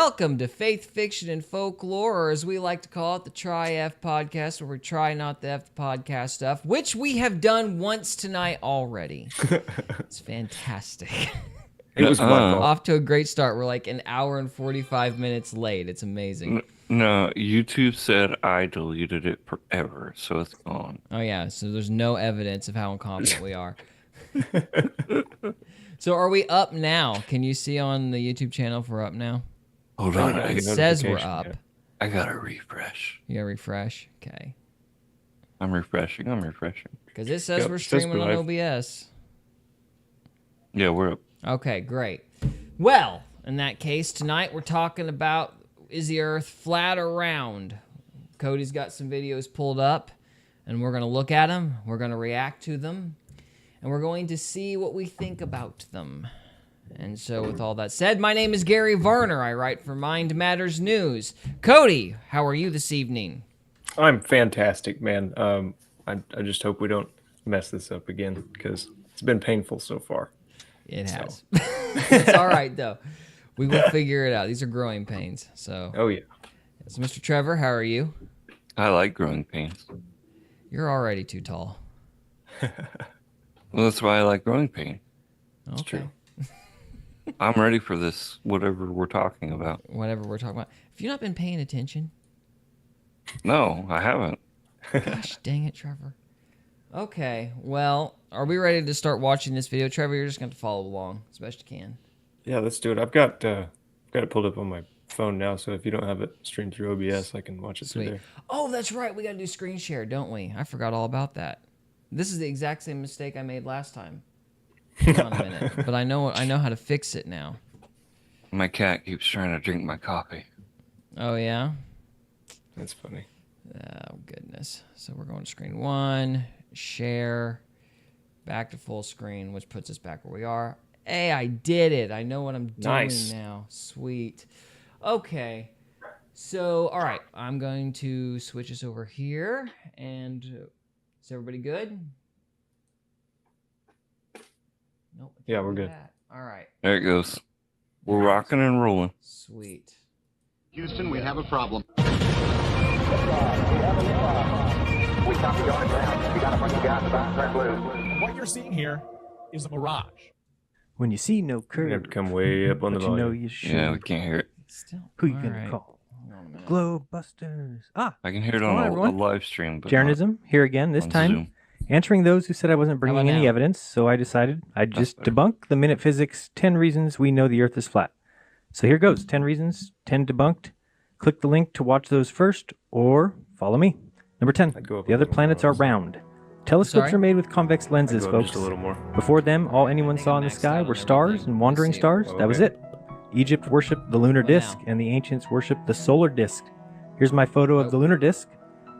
welcome to Faith, Fiction, and Folklore, or as we like to call it, the Try F podcast, where we try not to F the podcast stuff, which we have done once tonight already. It's fantastic. It was my fault. Off to a great start. We're like an hour and 45 minutes late. It's amazing. No, YouTube said I deleted it forever, so it's gone. Oh, yeah, so there's no evidence of how incompetent we are. So are we up now? Can you see on the YouTube channel if we're up now? Hold on, It says we're up. I gotta refresh. You gotta refresh? Okay. I'm refreshing. Because it says we're streaming on OBS. Yeah, we're up. Okay, great. Well, in that case, tonight we're talking about, is the Earth flat or round? Cody's got some videos pulled up, and we're going to look at them, we're going to react to them, and we're going to see what we think about them. And so with all that said, my name is Gary Varner. I write for Mind Matters News. Cody, how are you this evening? I'm fantastic, man. I just hope we don't mess this up again because it's been painful so far. It has. It's all right, though. We will figure it out. These are growing pains. So. Oh, yeah. So, Mr. Trevor, how are you? I like growing pains. You're already too tall. Well, that's why I like growing pain. It's true. I'm ready for this, whatever we're talking about. Whatever we're talking about. Have you not been paying attention? No, I haven't. Gosh, dang it, Trevor. Okay, well, are we ready to start watching this video? Trevor, you're just going to follow along as best you can. Yeah, let's do it. I've got it pulled up on my phone now, so if you don't have it streamed through OBS, I can watch it through there. Oh, that's right. We got to do screen share, don't we? I forgot all about that. This is the exact same mistake I made last time. Hold on a minute. But I know how to fix it now. My cat keeps trying to drink my coffee. Oh, yeah? That's funny. Oh, goodness. So we're going to screen one, share, back to full screen, which puts us back where we are. Hey, I did it. I know what I'm doing now. Sweet. Okay. So, all right. I'm going to switch us over here. And is everybody good? Nope. Yeah, we're good. All right. There it goes. We're rocking and rolling. Sweet. Houston, we have a problem. What you're seeing here is a mirage. When you see no You curve, have to come way up on the but you know volume. you should. Yeah, we can't hear it. Still. Who you all gonna right. call? Hold on a minute. Globe Busters. Ah, I can hear it Come on, on a everyone. live stream. But Jaronism here again. This on time, Zoom. answering those who said I wasn't about bringing any now? evidence. So I decided I'd just better. debunk the minute physics 10 reasons we know the Earth is flat. So here goes. 10 reasons, 10 debunked. Click the link to watch those first, or follow me. Number 10. I'd go up The a other little planets more. are round. Telescopes Sorry? are made with convex lenses, I'd go up folks. just a little more. Before them, all anyone saw in the sky were stars and wandering stars. That was it. Egypt worshipped the lunar What disk, now? and the ancients worshipped the solar disk. Here's my photo of the lunar disk.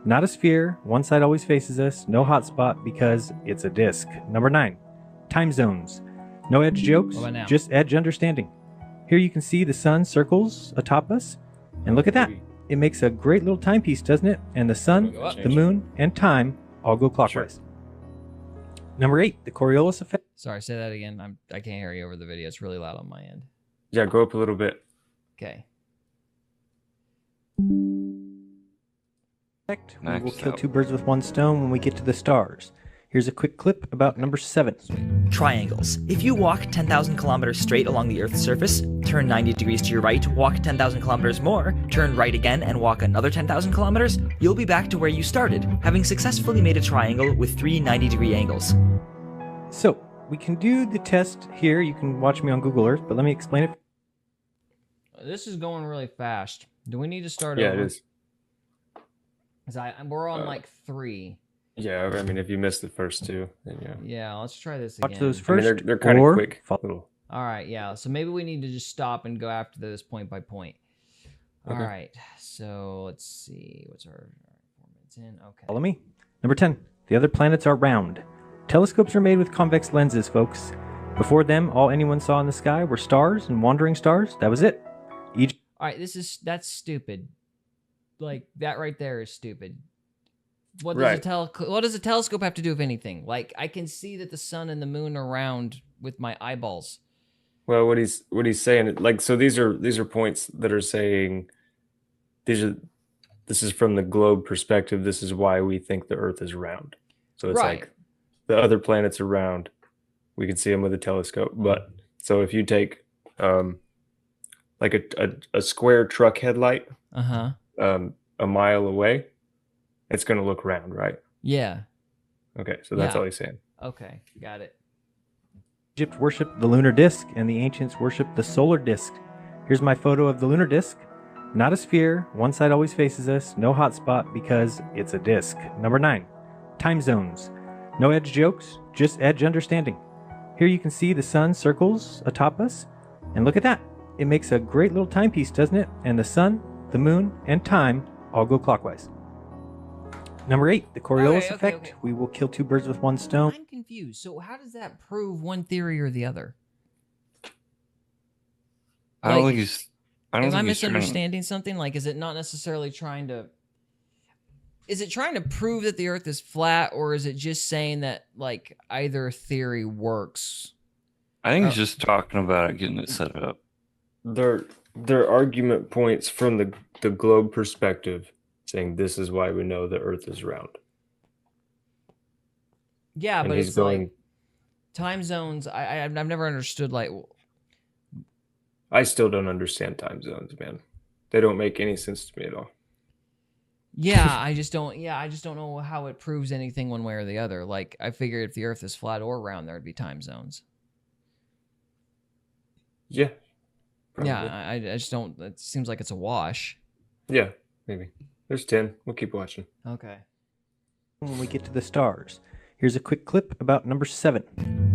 Not a sphere. One side always faces us. No hotspot because it's a disk. Number 9. Time zones. No edge jokes, What about now? just edge understanding. Here you can see the sun circles atop us. And look at that. It makes a great little timepiece, doesn't it? And the sun, Go up. the moon, and time all go clockwise. Number 8. The Coriolis effect. Sorry, say that again. I can't hear you over the video. It's really loud on my end. Yeah, go up a little bit. Okay. We will Maxed kill out. 2 birds with 1 stone when we get to the stars. Here's a quick clip about number 7. Triangles. If you walk 10,000 kilometers straight along the Earth's surface, turn 90 degrees to your right, walk 10,000 kilometers more, turn right again, and walk another 10,000 kilometers, you'll be back to where you started, having successfully made a triangle with 3 90-degree angles. So, we can do the test here. You can watch me on Google Earth, but let me explain it. This is going really fast. Do we need to start Yeah, over? it is. 'Cause we're on like 3. Yeah, I mean, if you missed the first 2, then yeah. Yeah, let's try this Watch again. those I mean, first. they're kind or of quick. follow. Little. All right, yeah. So maybe we need to just stop and go after this point by point. All Okay. right. So let's see. What's our 4 minutes in? Okay. Follow me. Number 10. The other planets are round. Telescopes are made with convex lenses, folks. Before them, all anyone saw in the sky were stars and wandering stars. That was it. Egypt. All right. That's stupid. Like that right there is stupid. What does a telescope have to do with anything? Like I can see that the sun and the moon are round with my eyeballs. Well, what he's saying, like, so these are points that are saying this is from the globe perspective. This is why we think the Earth is round. So it's Right. like the other planets are round. We can see them with a telescope. But so if you take like a square truck headlight Uh-huh. a mile away, it's going to look round, right? Yeah. Okay, so that's Yeah. all he's saying. Okay. Got it. Egypt worshipped the lunar disk, and the ancients worshipped the solar disk. Here's my photo of the lunar disk. Not a sphere. One side always faces us. No hot spot because it's a disk. Number 9. Time zones. No edge jokes, just edge understanding. Here you can see the sun circles atop us. And look at that. It makes a great little timepiece, doesn't it? And the sun, the moon, and time all go clockwise. Number 8. The Coriolis Okay, effect. okay. We will kill two birds with one stone. I'm confused. So how does that prove one theory or the other? I don't Like, think he's. I don't Am I think he's trying. misunderstanding something? Like, is it not necessarily trying to... Is it trying to prove that the Earth is flat, or is it just saying that, like, either theory works? I think he's just talking about it, getting it set up. Their argument points from the globe perspective, saying this is why we know the Earth is round. Yeah, And but he's it's going. like time zones. I've never understood, like... I still don't understand time zones, man. They don't make any sense to me at all. Yeah, I just don't know how it proves anything one way or the other. Like, I figured if the Earth is flat or round, there'd be time zones. Yeah. Probably. Yeah, I just don't... It seems like it's a wash. Yeah, maybe. There's 10. We'll keep watching. Okay. When we get to the stars. Here's a quick clip about number 7.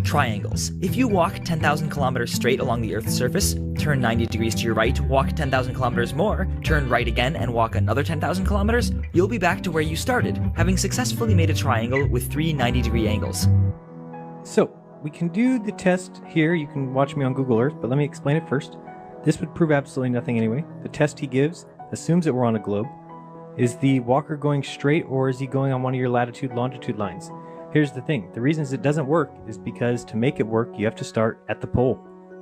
Triangles. If you walk 10,000 kilometers straight along the Earth's surface, turn 90 degrees to your right, walk 10,000 kilometers more, turn right again, and walk another 10,000 kilometers, you'll be back to where you started, having successfully made a triangle with 3 90-degree angles. So, we can do the test here. You can watch me on Google Earth, but let me explain it first. This would prove absolutely nothing anyway. The test he gives assumes that we're on a globe. Is the walker going straight, or is he going on one of your latitude-longitude lines? Here's the thing. The reasons it doesn't work is because to make it work, you have to start at the pole,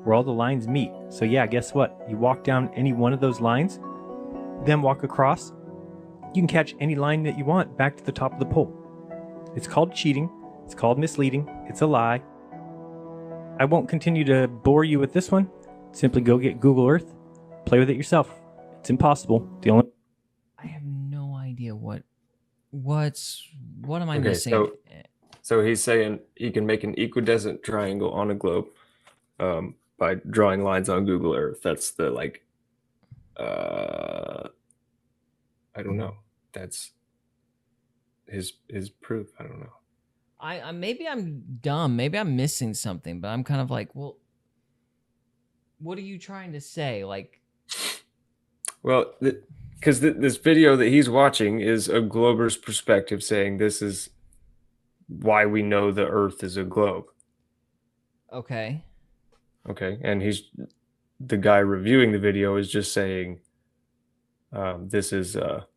where all the lines meet. So yeah, guess what? You walk down any one of those lines, then walk across. You can catch any line that you want back to the top of the pole. It's called cheating. It's called misleading. It's a lie. I won't continue to bore you with this one. Simply go get Google Earth. Play with it yourself. It's impossible. I have no idea what am I Okay, missing? So he's saying he can make an equidistant triangle on a globe by drawing lines on Google Earth. That's the I don't know. That's his proof. I don't know. I maybe I'm dumb. Maybe I'm missing something, but I'm kind of like, well, what are you trying to say? Like, Well, because this video that he's watching is a glober's perspective, saying this is why we know the Earth is a globe. okay. Okay, and the guy reviewing the video is just saying this is a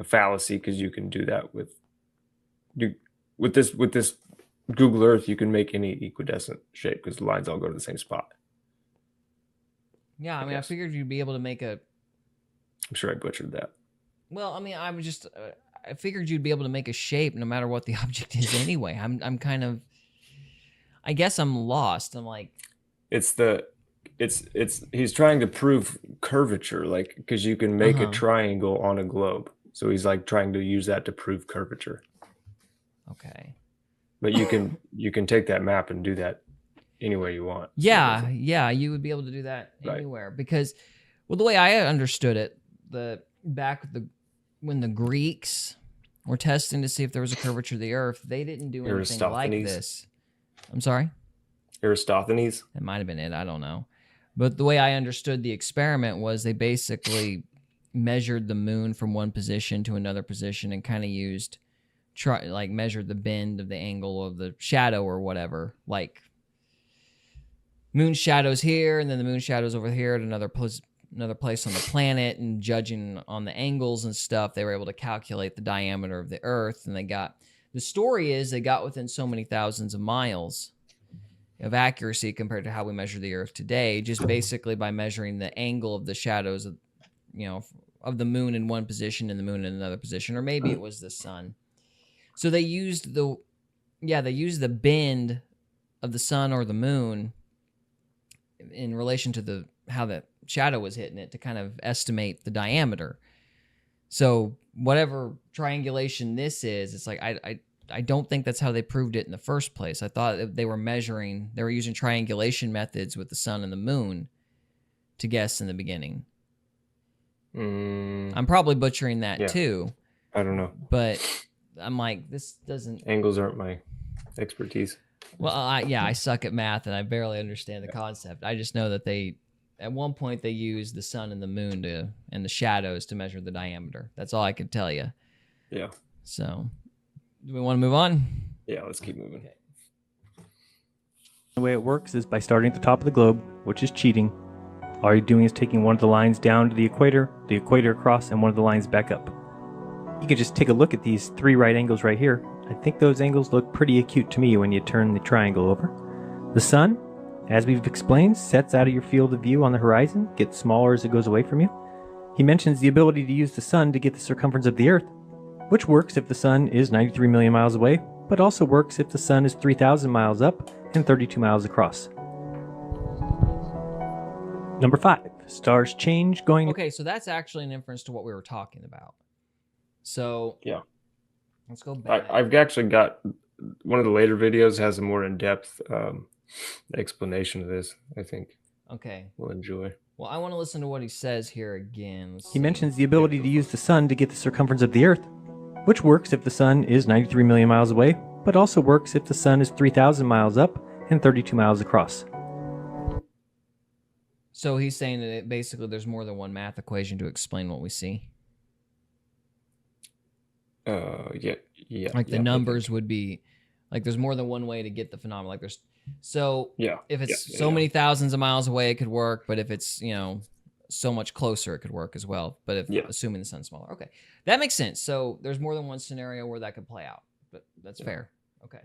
fallacy because you can do that with this Google Earth. You can make any equidistant shape because the lines all go to the same spot. Yeah, I mean, I guess. figured you'd be able to make a... I'm sure I butchered that. Well, I mean, I figured you'd be able to make a shape no matter what the object is anyway. I'm kind of... I guess I'm lost. I'm like... He's trying to prove curvature, like, because you can make a triangle on a globe. So he's like trying to use that to prove curvature. Okay. But you can take that map and do that any way you want. Yeah, you would be able to do that Right. anywhere because, well, the way I understood it, when the Greeks were testing to see if there was a curvature of the Earth, they didn't do anything like Aristophanes. this. I'm sorry? Aristophanes. It might have been it. I don't know. But the way I understood the experiment was they basically measured the moon from one position to another position and kind of measured the bend of the angle of the shadow or whatever. Like moon shadows here, and then the moon shadows over here at another place on the planet, and judging on the angles and stuff, they were able to calculate the diameter of the Earth, and the story is they got within so many thousands of miles, of accuracy compared to how we measure the Earth today, just basically by measuring the angle of the shadows of, of the moon in one position and the moon in another position, or maybe it was the sun. So they used the bend of the sun or the moon in relation to how the shadow was hitting it to kind of estimate the diameter. So whatever triangulation this is, it's like I don't think that's how they proved it in the first place. I thought they were using triangulation methods with the sun and the moon to guess in the beginning. I'm probably butchering that too. I don't know. But I'm like, this doesn't... Angles aren't my expertise. Well, I suck at math and I barely understand the concept. I just know that at one point they used the sun and the moon and the shadows to measure the diameter. That's all I could tell you. Yeah. So, do we want to move on? Yeah, let's keep moving. Okay. The way it works is by starting at the top of the globe, which is cheating. All you're doing is taking one of the lines down to the equator across, and one of the lines back up. You can just take a look at these 3 right angles right here. I think those angles look pretty acute to me when you turn the triangle over. The sun, as we've explained, sets out of your field of view on the horizon, gets smaller as it goes away from you. He mentions the ability to use the sun to get the circumference of the Earth, which works if the sun is 93 million miles away, but also works if the sun is 3,000 miles up and 32 miles across. Number 5, stars change going... Okay, so that's actually an inference to what we were talking about. So, yeah. Let's go back. I've actually got one of the later videos has a more in-depth explanation of this, I think. Okay. We'll enjoy. Well, I want to listen to what he says here again. He mentions the ability to use the sun to get the circumference of the Earth, which works if the sun is 93 million miles away, but also works if the sun is 3,000 miles up and 32 miles across. So he's saying that basically there's more than one math equation to explain what we see. Yeah. Like the numbers would be, like there's more than one way to get the phenomenon. Like there's, so if it's many thousands of miles away, it could work. But if it's, so much closer, it could work as well. But if assuming the sun's smaller, okay, that makes sense. So there's more than one scenario where that could play out. But that's fair. Okay.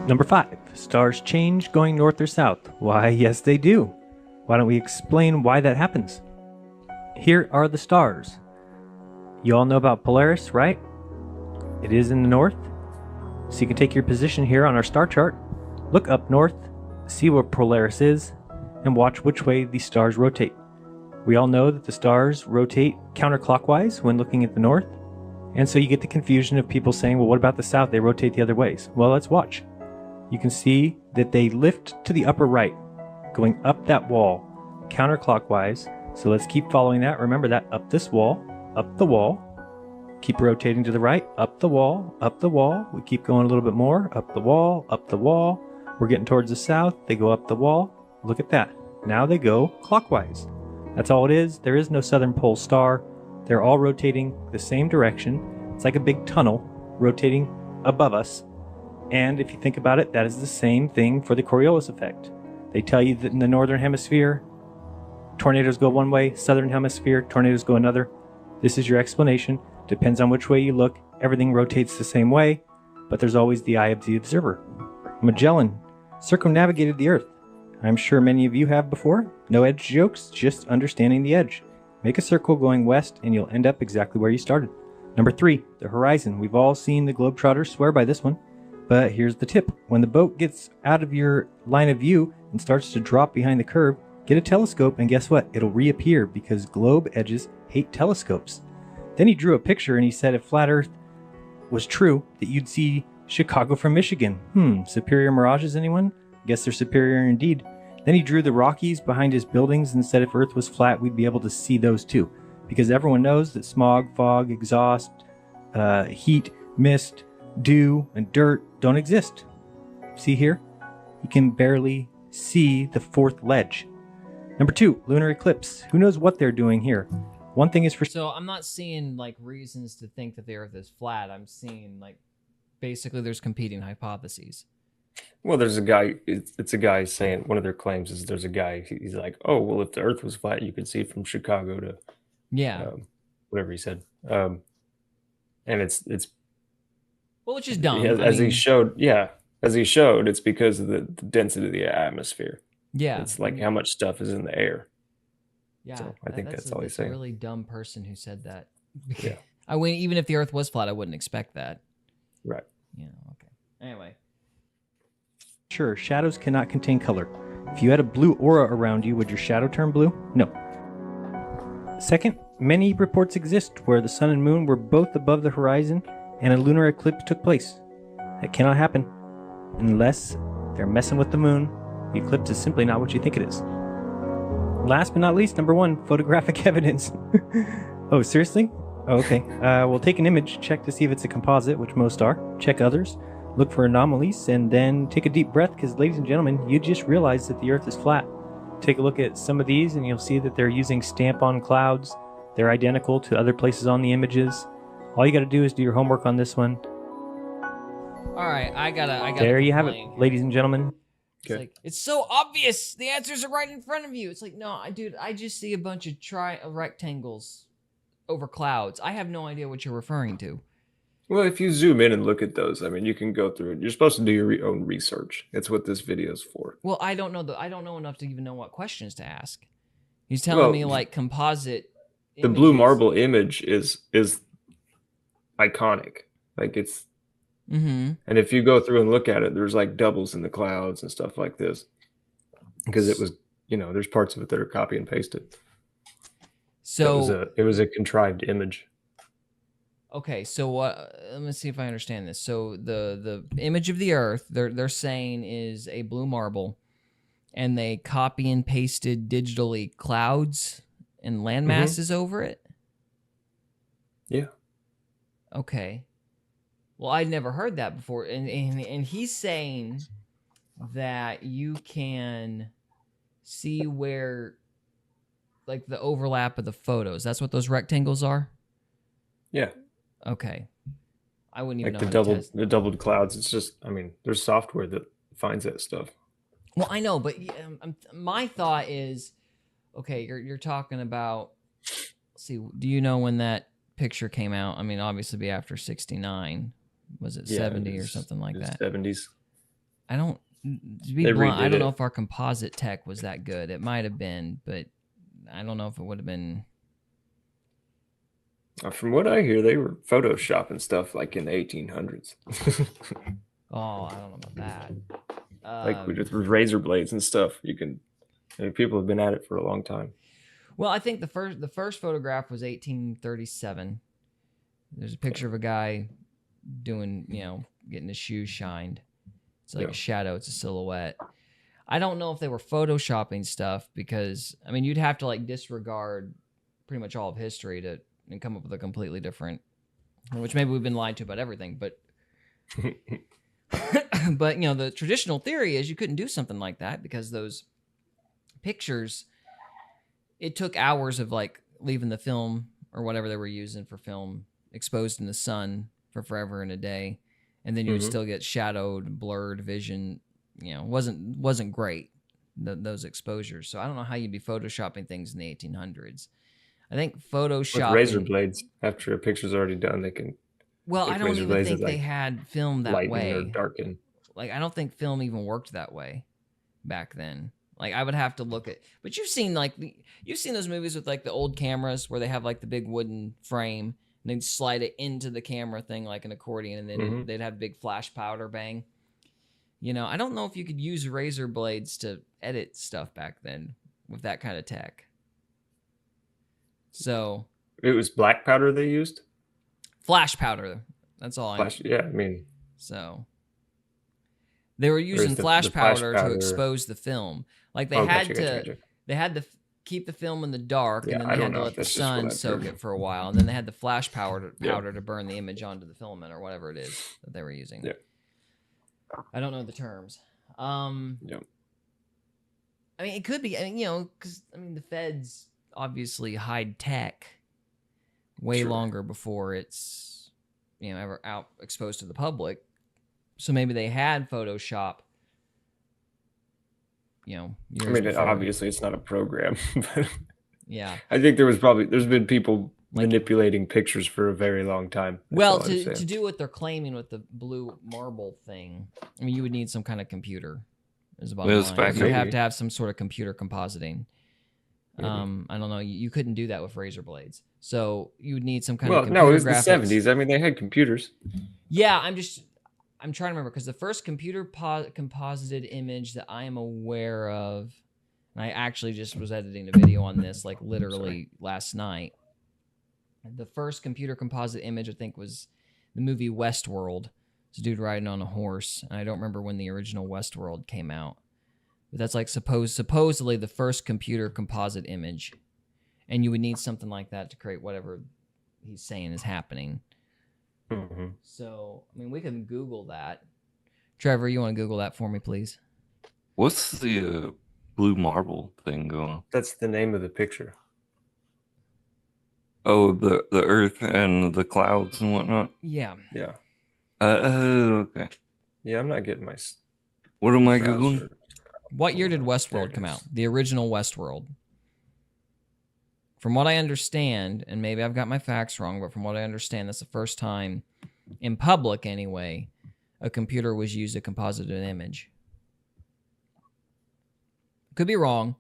Number 5, stars change going north or south. Why, yes, they do. Why don't we explain why that happens? Here are the stars. You all know about Polaris, right? It is in the north. So you can take your position here on our star chart, look up north, see where Polaris is, and watch which way these stars rotate. We all know that the stars rotate counterclockwise when looking at the north, and so you get the confusion of people saying, well, what about the south? They rotate the other ways. Well, let's watch. You can see that they lift to the upper right, going up that wall, counterclockwise. So let's keep following that. Remember that, up this wall, up the wall. Keep rotating to the right, up the wall, up the wall. We keep going a little bit more, up the wall, up the wall. We're getting towards the south. They go up the wall. Look at that. Now they go clockwise. That's all it is. There is no southern pole star. They're all rotating the same direction. It's like a big tunnel rotating above us. And if you think about it, that is the same thing for the Coriolis effect. They tell you that in the northern hemisphere, tornadoes go one way, southern hemisphere, tornadoes go another. This is your explanation. Depends on which way you look. Everything rotates the same way, but there's always the eye of the observer. Magellan circumnavigated the Earth. I'm sure many of you have before. No edge jokes, just understanding the edge. Make a circle going west and you'll end up exactly where you started. Number 3, the horizon. We've all seen the Globetrotters swear by this one. But here's the tip. When the boat gets out of your line of view and starts to drop behind the curve, get a telescope and guess what? It'll reappear because globe edges hate telescopes. Then he drew a picture and he said if flat Earth was true, that you'd see Chicago from Michigan. Superior mirages, anyone? Guess they're superior indeed. Then he drew the Rockies behind his buildings and said if Earth was flat, we'd be able to see those too. Because everyone knows that smog, fog, exhaust, heat, mist, dew, and dirt don't exist. See here? You can barely see the 4th ledge. Number 2, lunar eclipse. Who knows what they're doing here? One thing is for... So I'm not seeing like reasons to think that the Earth is flat. I'm seeing like basically there's competing hypotheses. Well, there's a guy, it's a guy saying, one of their claims is there's a guy, he's like, oh, well, if the Earth was flat, you could see it from Chicago to... whatever he said. And it's well, which is dumb. As he showed, as he showed, it's because of the density of the atmosphere. Yeah. It's like how much stuff is in the air. Yeah. So I think that's all he's a saying. really dumb person who said that. Yeah. I mean, even if the Earth was flat, I wouldn't expect that. Right. Okay. Anyway. Sure, shadows cannot contain color. If you had a blue aura around you, would your shadow turn blue? No. Second, many reports exist where the sun and moon were both above the horizon and a lunar eclipse took place. That cannot happen unless they're messing with the moon. The eclipse is simply not what you think it is. Last but not least, number 1, photographic evidence. Oh, seriously? Oh, okay. We'll take an image, check to see if it's a composite, which most are, check others, look for anomalies, and then take a deep breath because, ladies and gentlemen, you just realized that the Earth is flat. Take a look at some of these and you'll see that they're using stamp-on clouds. They're identical to other places on the images. All you got to do is do your homework on this one. All right, I gotta. There you have it, complain. ladies and gentlemen. It's like, it's so obvious. The answers are right in front of you. It's like, no, dude, I just see a bunch of rectangles over clouds. I have no idea what you're referring to. Well, if you zoom in and look at those, I mean, you can go through it. You're supposed to do your own research. That's what this video is for. Well, I don't know. I don't know enough to even know what questions to ask. He's telling me like composite. The blue marble image is iconic. Like it's. Mm-hmm. And if you go through and look at it, there's like doubles in the clouds and stuff like this, because it was, there's parts of it that are copy and pasted. So it was a contrived image. Okay, so let me see if I understand this. So the image of the Earth, they're saying is a blue marble, and they copy and pasted digitally clouds and land masses over it. Yeah. Okay. Well, I'd never heard that before, and he's saying that you can see where, like, the overlap of the photos. That's what those rectangles are. Yeah. Okay. I wouldn't even like know the doubled clouds. It's just, I mean, there's software that finds that stuff. Well, I know, but my thought is, okay, you're talking about. Let's see, do you know when that picture came out? I mean, obviously, be after '69. Was it 70 or something like that? 70s. I don't. To be blunt, I don't know if our composite tech was that good. It might have been, but I don't know if it would have been. From what I hear, they were photoshopping stuff like in the 1800s. Oh, I don't know about that. Like with razor blades and stuff. People have been at it for a long time. Well, I think the first photograph was 1837. There's a picture of a guy doing, getting his shoes shined. It's like a shadow. It's a silhouette. I don't know if they were photoshopping stuff because, I mean, you'd have to like disregard pretty much all of history and come up with a completely different, which maybe we've been lied to about everything, but but the traditional theory is you couldn't do something like that because those pictures, it took hours of like leaving the film or whatever they were using for film exposed in the sun for forever and a day, and then you would still get shadowed, blurred vision. Wasn't great, those exposures. So I don't know how you'd be photoshopping things in the 1800s. I think photoshopping with razor blades, after a picture's already done, they can. Well, I don't even think they had film that way. Or darken. Like, I don't think film even worked that way back then. Like, I would have to look at. But you've seen those movies with like the old cameras where they have like the big wooden frame and they'd slide it into the camera thing like an accordion, and then they'd have big flash powder bang. I don't know if you could use razor blades to edit stuff back then with that kind of tech. So it was black powder they used? Flash powder. That's all I know. Yeah, I mean. So they were using flash powder to expose the film. Like they had to keep the film in the dark, and then they had to let the sun soak it for a while, and then they had the flash powder to burn the image onto the filament or whatever it is that they were using. Yeah. I don't know the terms. Yeah. I mean, it could be, because the feds obviously hide tech way longer before it's ever out exposed to the public. So maybe they had Photoshop. Years I mean, before. obviously it's not a program, but yeah, I think there's been people manipulating pictures for a very long time. That's Well, all I'm to saying. do what they're claiming with the blue marble thing, I mean, you would need some kind of computer. Is the bottom Well, it's line. back You would have maybe. to have some sort of computer compositing. Maybe. I don't know. You couldn't do that with razor blades, so you would need some kind Well, of computer no, it was graphics. the 70s. I mean, they had computers. Yeah, I'm trying to remember because the first computer composited image that I am aware of, and I actually just was editing a video on this like literally last night. The first computer composite image I think was the movie Westworld. It's a dude riding on a horse, and I don't remember when the original Westworld came out. But that's like supposedly the first computer composite image. And you would need something like that to create whatever he's saying is happening. Mm-hmm. So, I mean, we can Google that. Trevor, you want to Google that for me, please? What's the blue marble thing going? That's the name of the picture. Oh, the Earth and the clouds and whatnot. Yeah. Yeah. Okay. Yeah, I'm not getting my What am I browser. googling? What year did There Westworld it come is. out? The original Westworld. From what I understand, and maybe I've got my facts wrong, but from what I understand, that's the first time, in public anyway, a computer was used to composite an image. Could be wrong,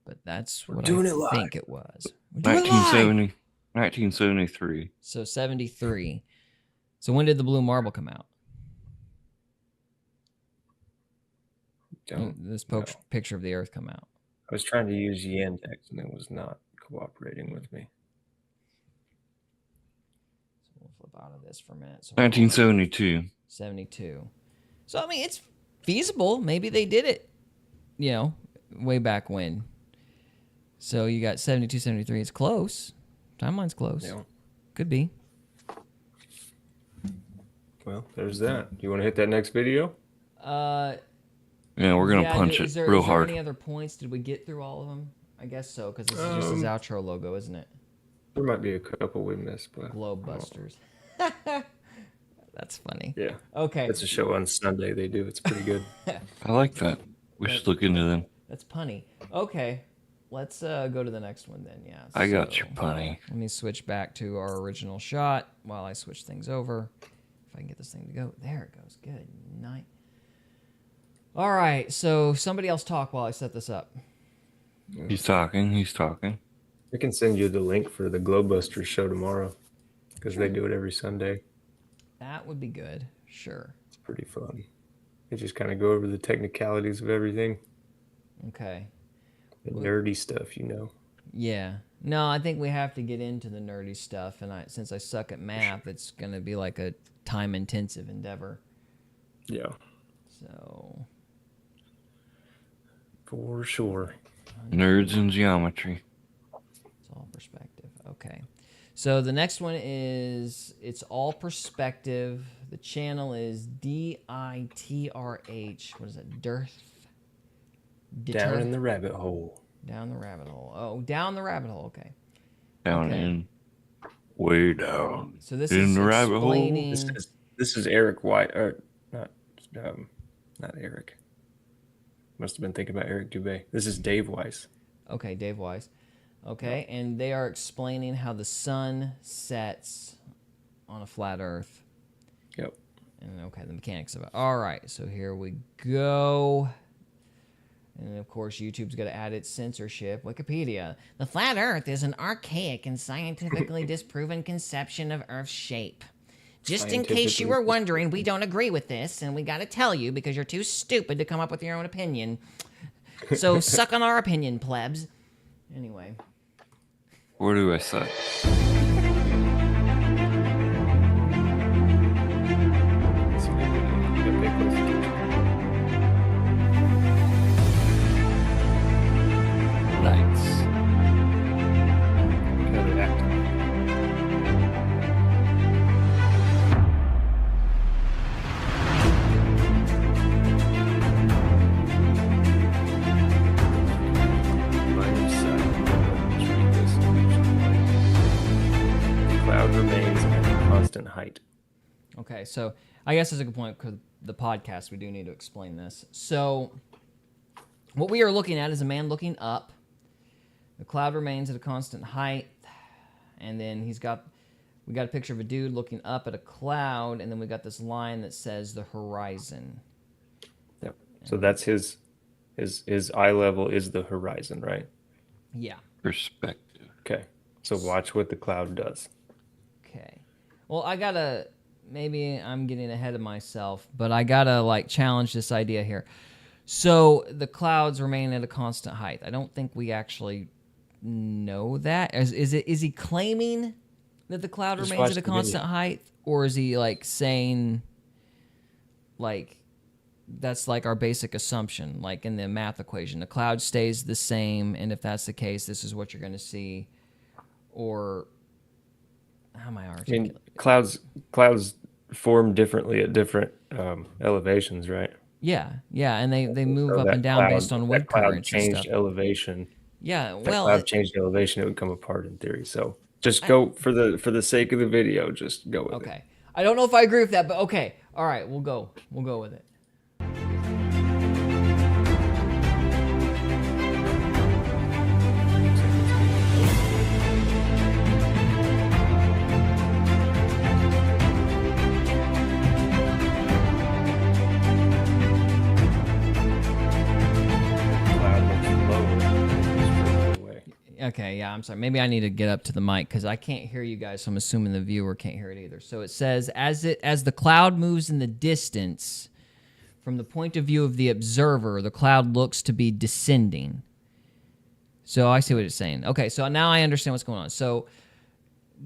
but that's what doing I it live. think it was. We're doing it live! 1973. So 73. So when did the blue marble come out? Don't This know. picture of the Earth come out. I was trying to use Yandex and it was not cooperating with me. So we'll flip out of this for a minute. So 1972. 72. So I mean, it's feasible. Maybe they did it, way back when. So you got 72, 73. It's close. Timeline's close. Yeah. Could be. Well, there's that. Do you want to hit that next video? Yeah, we're gonna punch is it there, real is there hard. any other points? Did we get through all of them? I guess so, because this is just his outro logo, isn't it? There might be a couple we missed, but Globe Busters. That's funny. yeah. Okay. That's a show on Sunday they do. It's pretty good. I like that. We should look into them. That's punny. Okay. Let's go to the next one then. Yeah. I got so you, punny. Let me switch back to our original shot while I switch things over. If I can get this thing to go. There it goes. Good night. All right. So somebody else talk while I set this up. He's talking. He's talking. I can send you the link for the Globebusters show tomorrow because they do it every Sunday. That would be good. Sure. It's pretty fun. They just kind of go over the technicalities of everything, Okay. the nerdy stuff, Yeah. No, I think we have to get into the nerdy stuff, and since I suck at math, it's going to be like a time-intensive endeavor. Yeah, So, for sure. Nerds in geometry. it's all perspective. Okay. So the next one is it's all perspective. The channel is DITRH. What is it? Dearth. Down in the rabbit hole. Down the rabbit hole. Oh, down the rabbit hole. Okay. Down Okay. in. Way down. So this In is the rabbit hole? explaining. This is Eric White, or not Eric. Must have been thinking about Eric Dubé. This is Dave Weiss. Okay, Dave Weiss. Okay, and they are explaining how the sun sets on a flat Earth. Yep. And okay, the mechanics of it. All right, so here we go. And of course, YouTube's got to add its censorship. Wikipedia. The flat Earth is an archaic and scientifically disproven conception of Earth's shape. Just in case you were wondering, we don't agree with this, and we got to tell you because you're too stupid to come up with your own opinion. So suck on our opinion, plebs. Anyway. Where do I set? Nice. Another actor. Line of sight. Let's read this. The cloud remains at a constant height. Okay, so I guess that's a good point because the podcast, we do need to explain this. So what we are looking at is a man looking up. The cloud remains at a constant height. And then we got a picture of a dude looking up at a cloud, and then we got this line that says the horizon. Yep. So that's his eye level is the horizon, right? Yeah. Perspective. Okay. So watch what the cloud does. Okay. Well, maybe I'm getting ahead of myself, but I gotta like challenge this idea here. So the clouds remain at a constant height. I don't think we actually know that. Is he claiming that the cloud Just remains watch at a the constant video. height, or is he like saying like that's like our basic assumption, like in the math equation, the cloud stays the same, and if that's the case, this is what you're going to see, or how am I I articulating? mean, clouds form differently at different elevations, right? Yeah, and they move So up that and down cloud- based on that wind cloud currents and changed stuff. elevation. Yeah, If that well, cloud changed elevation, it would come apart in theory. So just go for the sake of the video. Just go with it. okay. I don't know if I agree with that, but okay. All right, we'll go with it. Cloud looks lower, it's further away. Okay, yeah, I'm sorry. Maybe I need to get up to the mic because I can't hear you guys, so I'm assuming the viewer can't hear it either. So it says, as the cloud moves in the distance, from the point of view of the observer, the cloud looks to be descending. So I see what it's saying. Okay, so now I understand what's going on. So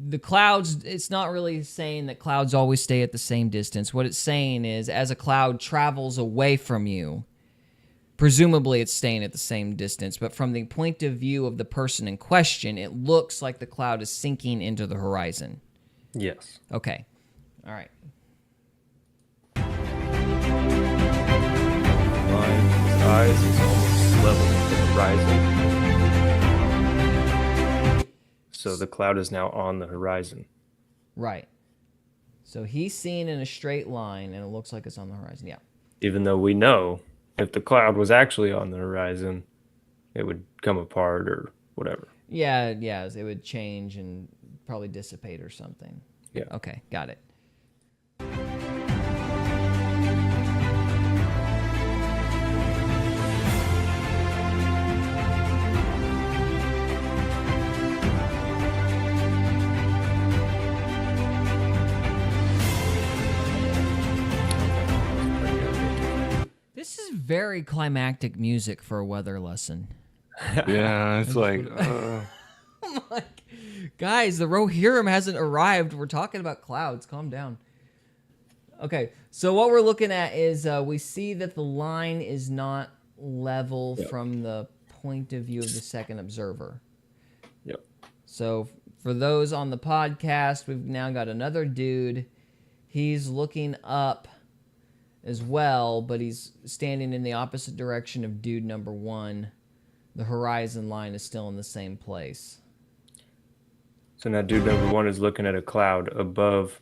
the clouds, it's not really saying that clouds always stay at the same distance. What it's saying is, as a cloud travels away from you, presumably it's staying at the same distance, but from the point of view of the person in question, it looks like the cloud is sinking into the horizon. Yes. Okay. All right. Line, his eyes is almost level with the horizon. So the cloud is now on the horizon. Right. So he's seeing in a straight line, and it looks like it's on the horizon. Yeah. Even though we know if the cloud was actually on the horizon, it would come apart or whatever. Yeah, it would change and probably dissipate or something. Yeah. Okay, got it. This is very climactic music for a weather lesson. Yeah, it's like, I'm like, guys, the Rohirrim hasn't arrived. We're talking about clouds. Calm down. Okay, so what we're looking at is we see that the line is not level from the point of view of the second observer. Yep. So for those on the podcast, we've now got another dude. He's looking up as well, but he's standing in the opposite direction of dude number one. The horizon line is still in the same place. So now dude number one is looking at a cloud above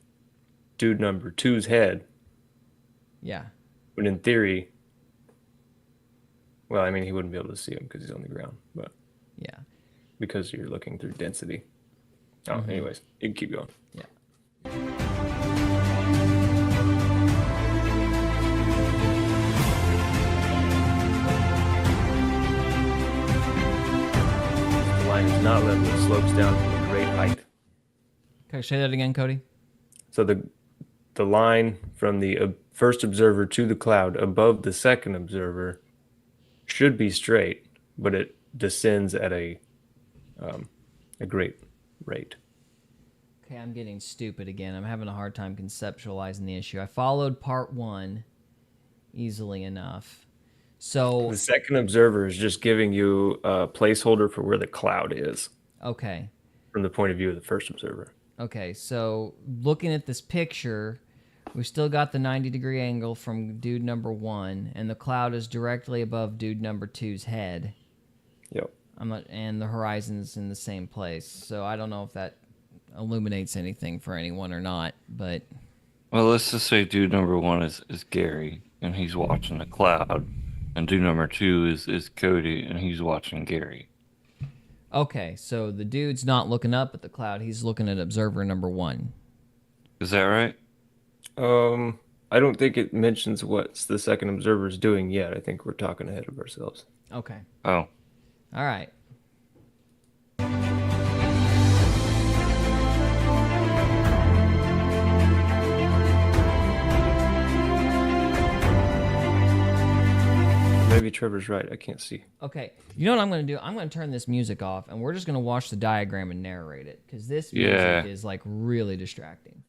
dude number two's head. Yeah. But in theory, well, I mean, he wouldn't be able to see him because he's on the ground, but Yeah. because you're looking through density. Oh, anyways, you can keep going. Yeah. The line is not level, it slopes down to a great height. Okay, say that again, Cody. So the line from the first observer to the cloud above the second observer should be straight, but it descends at a great rate. Okay, I'm getting stupid again. I'm having a hard time conceptualizing the issue. I followed part one easily enough. So, The second observer is just giving you a placeholder for where the cloud is okay. from the point of view of the first observer. Okay, so looking at this picture, we still got the 90-degree angle from dude number one, and the cloud is directly above dude number two's head. Yep. And the horizon's in the same place. So I don't know if that illuminates anything for anyone or not, but well, let's just say dude number one is Gary, and he's watching the cloud. And dude number two is Cody, and he's watching Gary. Okay, so the dude's not looking up at the cloud. He's looking at observer number 1. Is that right? I don't think it mentions what the second observer is doing yet. I think we're talking ahead of ourselves. Okay. Oh. All right. Maybe Trevor's right. I can't see. Okay. You know what I'm going to do? I'm going to turn this music off, and we're just going to watch the diagram and narrate it, because this music is, like, really distracting.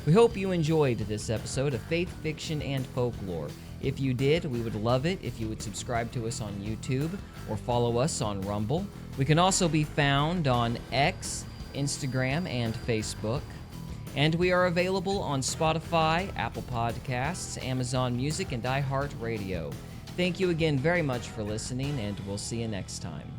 We hope you enjoyed this episode of Faith, Fiction, and Folklore. If you did, we would love it if you would subscribe to us on YouTube or follow us on Rumble. We can also be found on X, Instagram, and Facebook. And we are available on Spotify, Apple Podcasts, Amazon Music, and iHeartRadio. Thank you again very much for listening, and we'll see you next time.